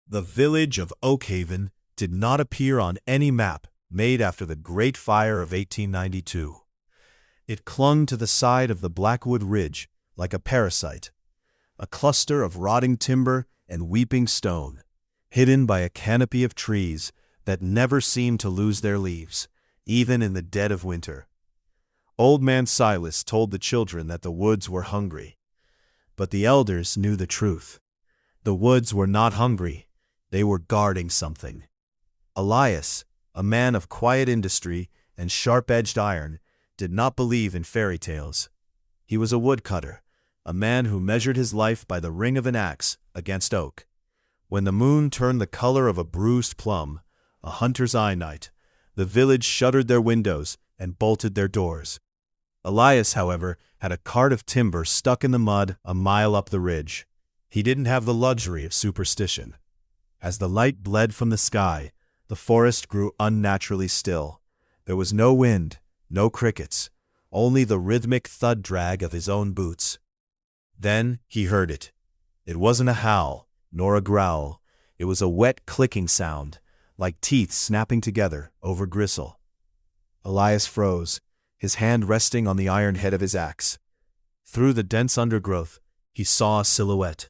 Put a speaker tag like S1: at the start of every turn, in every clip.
S1: The village of Oakhaven did not appear on any map made after the Great Fire of 1892. It clung to the side of the Blackwood Ridge like a parasite, a cluster of rotting timber and weeping stone, hidden by a canopy of trees that never seemed to lose their leaves, even in the dead of winter. Old Man Silas told the children that the woods were hungry, but the elders knew the truth. The woods were not hungry, they were guarding something. Elias, a man of quiet industry and sharp-edged iron, did not believe in fairy tales. He was a woodcutter, a man who measured his life by the ring of an axe against oak. When the moon turned the color of a bruised plum, a hunter's eye night, the village shuttered their windows and bolted their doors. Elias, however, had a cart of timber stuck in the mud a mile up the ridge. He didn't have the luxury of superstition. As the light bled from the sky, the forest grew unnaturally still. There was no wind, no crickets, only the rhythmic thud-drag of his own boots. Then he heard it. It wasn't a howl, nor a growl. It was a wet clicking sound, like teeth snapping together over gristle. Elias froze, his hand resting on the iron head of his axe. Through the dense undergrowth, he saw a silhouette.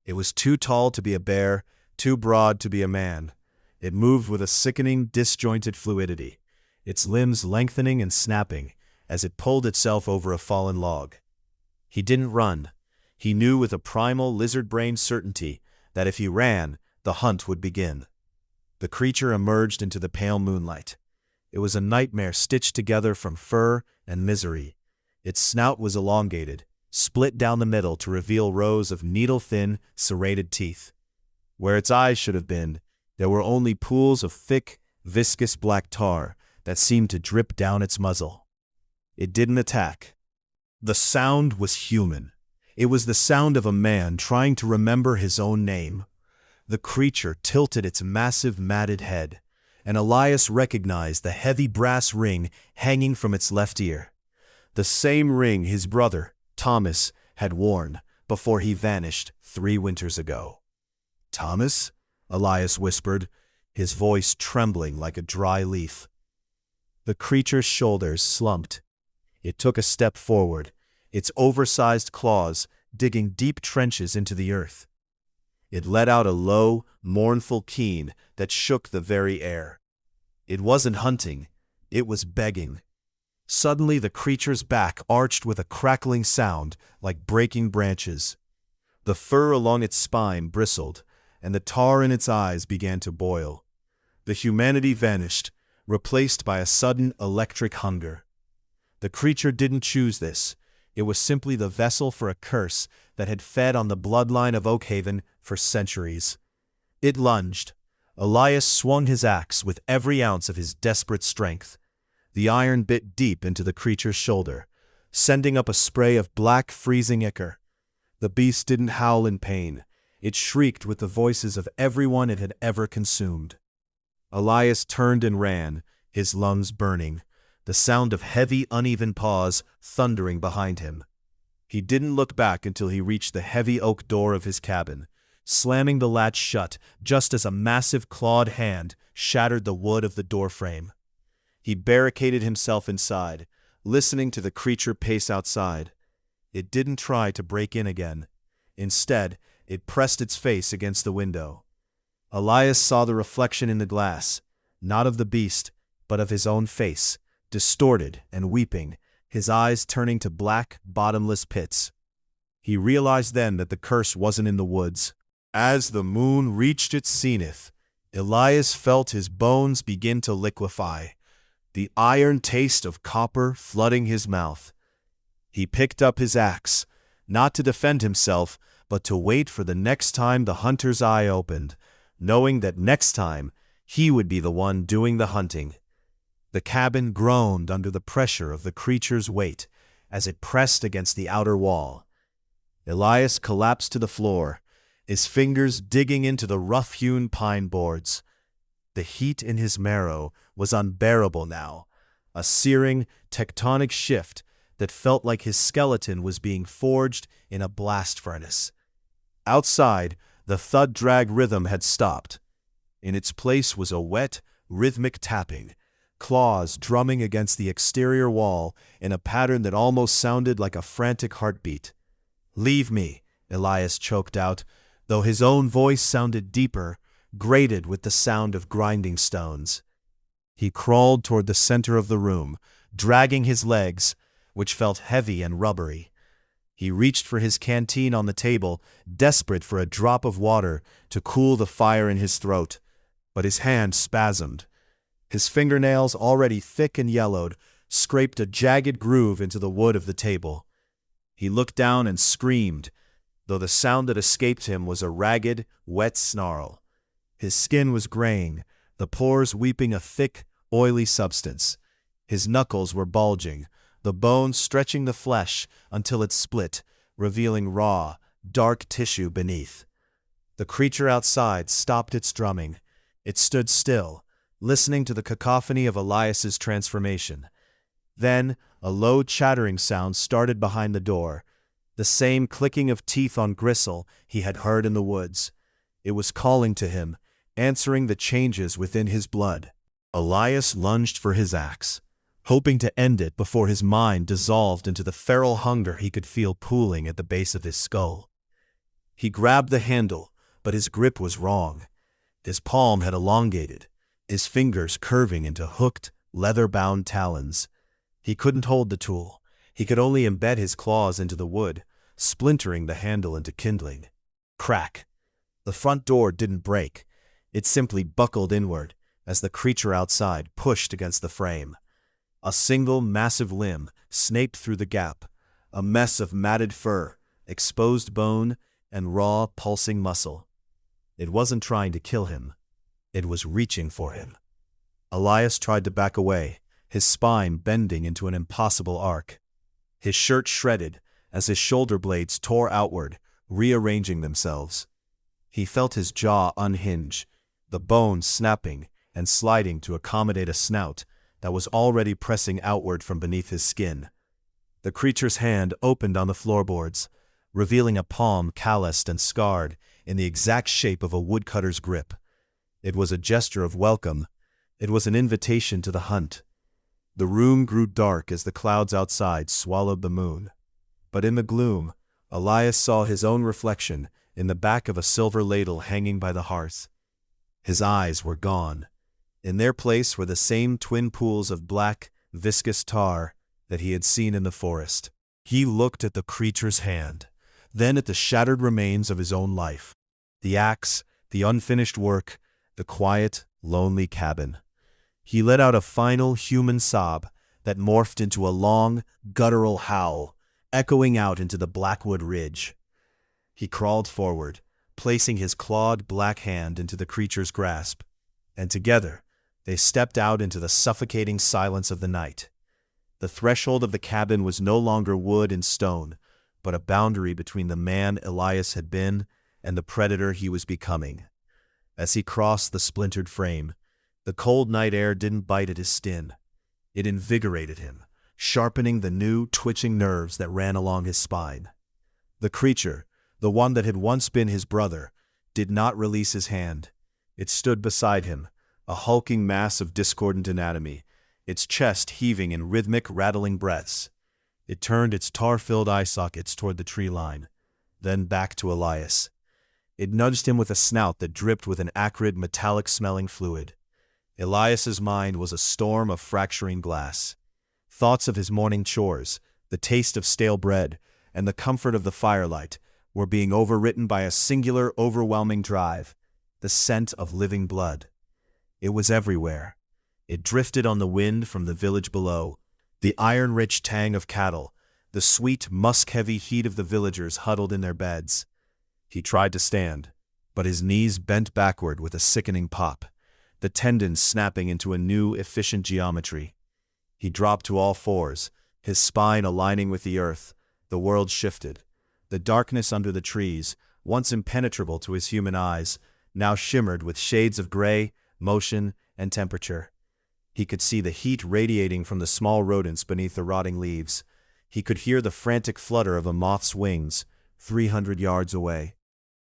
S1: It was too tall to be a bear, too broad to be a man. It moved with a sickening, disjointed fluidity, its limbs lengthening and snapping as it pulled itself over a fallen log. He didn't run. He knew with a primal lizard-brain certainty that if he ran, the hunt would begin. The creature emerged into the pale moonlight. It was a nightmare stitched together from fur and misery. Its snout was elongated, split down the middle to reveal rows of needle-thin, serrated teeth. Where its eyes should have been, there were only pools of thick, viscous black tar that seemed to drip down its muzzle. It didn't attack. The sound was human. It was the sound of a man trying to remember his own name. The creature tilted its massive, matted head, and Elias recognized the heavy brass ring hanging from its left ear. The same ring his brother, Thomas, had worn before he vanished 3 winters ago. "Thomas?" Elias whispered, his voice trembling like a dry leaf. The creature's shoulders slumped. It took a step forward, its oversized claws digging deep trenches into the earth. It let out a low, mournful keen that shook the very air. It wasn't hunting, it was begging. Suddenly the creature's back arched with a crackling sound like breaking branches. The fur along its spine bristled, and the tar in its eyes began to boil. The humanity vanished, replaced by a sudden electric hunger. The creature didn't choose this. It was simply the vessel for a curse that had fed on the bloodline of Oakhaven for centuries. It lunged. Elias swung his axe with every ounce of his desperate strength. The iron bit deep into the creature's shoulder, sending up a spray of black, freezing ichor. The beast didn't howl in pain. It shrieked with the voices of everyone it had ever consumed. Elias turned and ran, his lungs burning, the sound of heavy, uneven paws thundering behind him. He didn't look back until he reached the heavy oak door of his cabin, slamming the latch shut just as a massive clawed hand shattered the wood of the doorframe. He barricaded himself inside, listening to the creature pace outside. It didn't try to break in again. Instead, it pressed its face against the window. Elias saw the reflection in the glass, not of the beast, but of his own face, distorted and weeping, his eyes turning to black, bottomless pits. He realized then that the curse wasn't in the woods. As the moon reached its zenith, Elias felt his bones begin to liquefy, the iron taste of copper flooding his mouth. He picked up his axe, not to defend himself, but to wait for the next time the hunter's eye opened, knowing that next time he would be the one doing the hunting. The cabin groaned under the pressure of the creature's weight as it pressed against the outer wall. Elias collapsed to the floor, his fingers digging into the rough-hewn pine boards. The heat in his marrow was unbearable now, a searing, tectonic shift that felt like his skeleton was being forged in a blast furnace. Outside, The thud-drag rhythm had stopped. In its place was a wet, rhythmic tapping, claws drumming against the exterior wall in a pattern that almost sounded like a frantic heartbeat. "Leave me," Elias choked out, though his own voice sounded deeper, grated with the sound of grinding stones. He crawled toward the center of the room, dragging his legs, which felt heavy and rubbery. He reached for his canteen on the table, desperate for a drop of water to cool the fire in his throat, but his hand spasmed. His fingernails, already thick and yellowed, scraped a jagged groove into the wood of the table. He looked down and screamed, though the sound that escaped him was a ragged, wet snarl. His skin was graying, the pores weeping a thick, oily substance. His knuckles were bulging, the bone stretching the flesh until it split, revealing raw, dark tissue beneath. The creature outside stopped its drumming. It stood still, listening to the cacophony of Elias's transformation. Then a low chattering sound started behind the door, the same clicking of teeth on gristle he had heard in the woods. It was calling to him, answering the changes within his blood. Elias lunged for his axe, hoping to end it before his mind dissolved into the feral hunger he could feel pooling at the base of his skull. He grabbed the handle, but his grip was wrong. His palm had elongated, his fingers curving into hooked, leather-bound talons. He couldn't hold the tool. He could only embed his claws into the wood, splintering the handle into kindling. Crack! The front door didn't break. It simply buckled inward as the creature outside pushed against the frame. A single massive limb snaked through the gap, a mess of matted fur, exposed bone, and raw, pulsing muscle. It wasn't trying to kill him. It was reaching for him. Elias tried to back away, his spine bending into an impossible arc. His shirt shredded as his shoulder blades tore outward, rearranging themselves. He felt his jaw unhinge, the bones snapping and sliding to accommodate a snout that was already pressing outward from beneath his skin. The creature's hand opened on the floorboards, revealing a palm calloused and scarred in the exact shape of a woodcutter's grip. It was a gesture of welcome. It was an invitation to the hunt. The room grew dark as the clouds outside swallowed the moon. But in the gloom, Elias saw his own reflection in the back of a silver ladle hanging by the hearth. His eyes were gone. In their place were the same twin pools of black, viscous tar that he had seen in the forest. He looked at the creature's hand, then at the shattered remains of his own life. The axe, the unfinished work, the quiet, lonely cabin. He let out a final human sob that morphed into a long, guttural howl, echoing out into the Blackwood Ridge. He crawled forward, placing his clawed black hand into the creature's grasp, and together they stepped out into the suffocating silence of the night. The threshold of the cabin was no longer wood and stone, but a boundary between the man Elias had been and the predator he was becoming. As he crossed the splintered frame, the cold night air didn't bite at his skin. It invigorated him, sharpening the new, twitching nerves that ran along his spine. The creature, the one that had once been his brother, did not release his hand. It stood beside him, a hulking mass of discordant anatomy, its chest heaving in rhythmic, rattling breaths. It turned its tar-filled eye sockets toward the tree line, then back to Elias. It nudged him with a snout that dripped with an acrid, metallic-smelling fluid. Elias's mind was a storm of fracturing glass. Thoughts of his morning chores, the taste of stale bread, and the comfort of the firelight were being overwritten by a singular, overwhelming drive, the scent of living blood. It was everywhere. It drifted on the wind from the village below, the iron-rich tang of cattle, the sweet, musk-heavy heat of the villagers huddled in their beds. He tried to stand, but his knees bent backward with a sickening pop, the tendons snapping into a new, efficient geometry. He dropped to all fours, his spine aligning with the earth. The world shifted. The darkness under the trees, once impenetrable to his human eyes, now shimmered with shades of gray, motion, and temperature. He could see the heat radiating from the small rodents beneath the rotting leaves. He could hear the frantic flutter of a moth's wings, 300 yards away.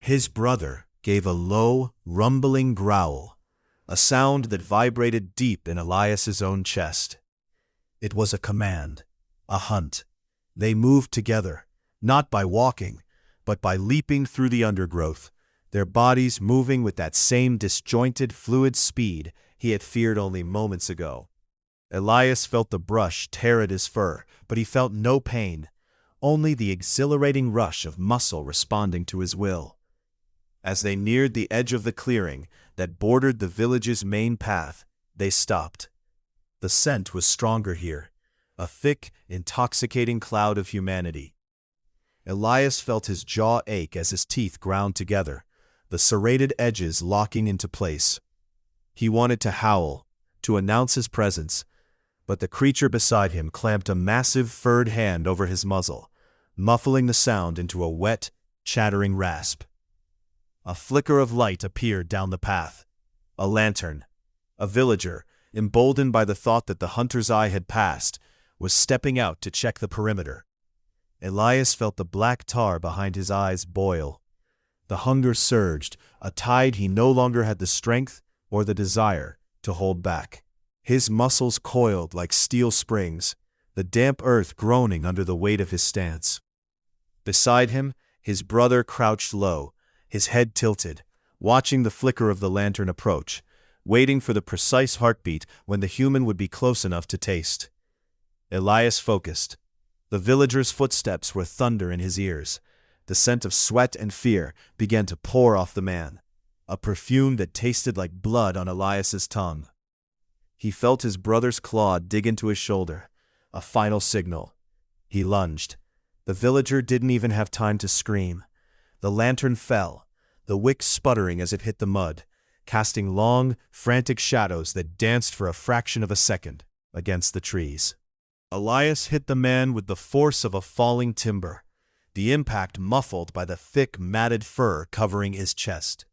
S1: His brother gave a low, rumbling growl, a sound that vibrated deep in Elias's own chest. It was a command, a hunt. They moved together, not by walking, but by leaping through the undergrowth, their bodies moving with that same disjointed, fluid speed he had feared only moments ago. Elias felt the brush tear at his fur, but he felt no pain, only the exhilarating rush of muscle responding to his will. As they neared the edge of the clearing that bordered the village's main path, they stopped. The scent was stronger here, a thick, intoxicating cloud of humanity. Elias felt his jaw ache as his teeth ground together, the serrated edges locking into place. He wanted to howl, to announce his presence, but the creature beside him clamped a massive furred hand over his muzzle, muffling the sound into a wet, chattering rasp. A flicker of light appeared down the path. A lantern. A villager, emboldened by the thought that the hunter's eye had passed, was stepping out to check the perimeter. Elias felt the black tar behind his eyes boil. The hunger surged, a tide he no longer had the strength or the desire to hold back. His muscles coiled like steel springs, the damp earth groaning under the weight of his stance. Beside him, his brother crouched low, his head tilted, watching the flicker of the lantern approach, waiting for the precise heartbeat when the human would be close enough to taste. Elias focused. The villager's footsteps were thunder in his ears. The scent of sweat and fear began to pour off the man, a perfume that tasted like blood on Elias's tongue. He felt his brother's claw dig into his shoulder, a final signal. He lunged. The villager didn't even have time to scream. The lantern fell, the wick sputtering as it hit the mud, casting long, frantic shadows that danced for a fraction of a second against the trees. Elias hit the man with the force of a falling timber, the impact muffled by the thick, matted fur covering his chest.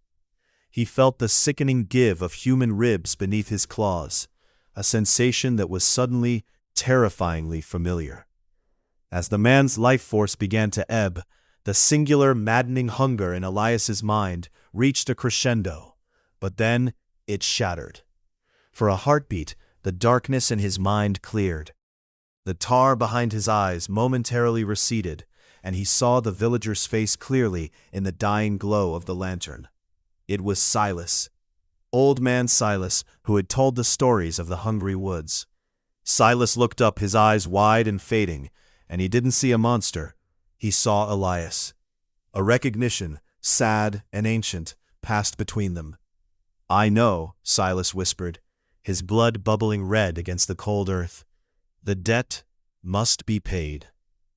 S1: He felt the sickening give of human ribs beneath his claws, a sensation that was suddenly, terrifyingly familiar. As the man's life force began to ebb, the singular, maddening hunger in Elias's mind reached a crescendo, but then it shattered. For a heartbeat, the darkness in his mind cleared. The tar behind his eyes momentarily receded, and he saw the villager's face clearly in the dying glow of the lantern. It was Silas. Old man Silas, who had told the stories of the hungry woods. Silas looked up, his eyes wide and fading, and he didn't see a monster. He saw Elias. A recognition, sad and ancient, passed between them. "I know," Silas whispered, his blood bubbling red against the cold earth. "The debt must be paid."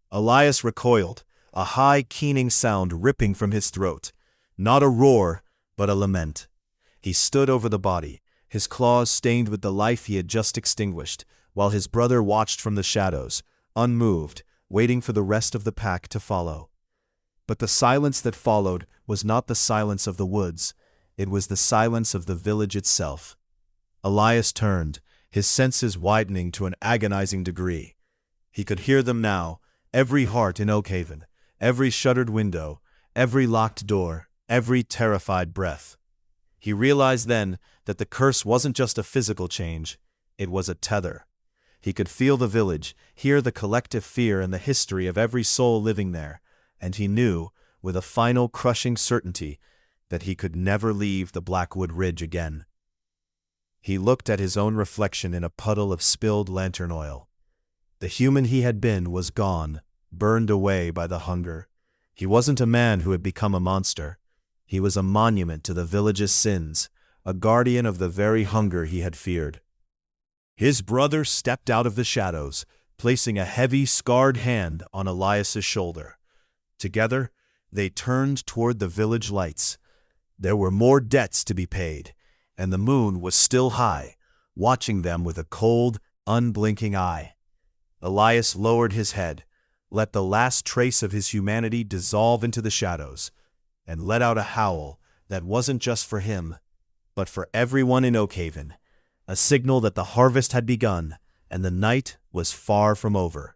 S1: Elias recoiled, a high, keening sound ripping from his throat. Not a roar, but a lament. He stood over the body, his claws stained with the life he had just extinguished, while his brother watched from the shadows, unmoved, waiting for the rest of the pack to follow. But the silence that followed was not the silence of the woods, it was the silence of the village itself. Elias turned, his senses widening to an agonizing degree. He could hear them now, every heart in Oakhaven, every shuttered window, every locked door, every terrified breath. He realized then that the curse wasn't just a physical change, it was a tether. He could feel the village, hear the collective fear and the history of every soul living there, and he knew, with a final crushing certainty, that he could never leave the Blackwood Ridge again. He looked at his own reflection in a puddle of spilled lantern oil. The human he had been was gone, burned away by the hunger. He wasn't a man who had become a monster. He was a monument to the village's sins, a guardian of the very hunger he had feared. His brother stepped out of the shadows, placing a heavy, scarred hand on Elias's shoulder. Together, they turned toward the village lights. There were more debts to be paid, and the moon was still high, watching them with a cold, unblinking eye. Elias lowered his head, let the last trace of his humanity dissolve into the shadows, and let out a howl that wasn't just for him, but for everyone in Oakhaven, a signal that the harvest had begun and the night was far from over.